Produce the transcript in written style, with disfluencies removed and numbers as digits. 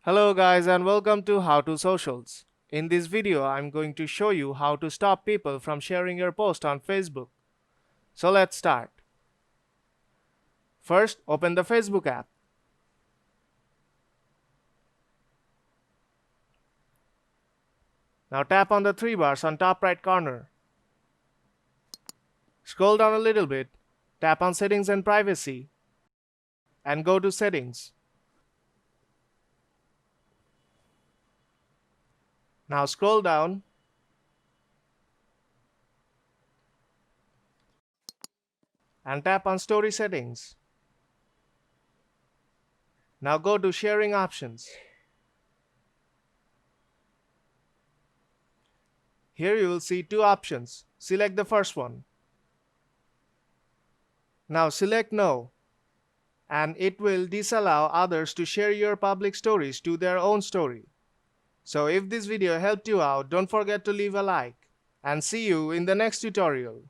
Hello guys and welcome to How to Socials. In this video, I'm going to show you how to stop people from sharing your post on Facebook. So let's start. First, open the Facebook app. Now tap on the three bars on top right corner. Scroll down a little bit, tap on Settings and Privacy, and go to Settings. Now scroll down and tap on Story Settings. Now go to Sharing Options. Here you will see two options. Select the first one. Now select No, and it will disallow others to share your public stories to their own story. So if this video helped you out, don't forget to leave a like, and see you in the next tutorial.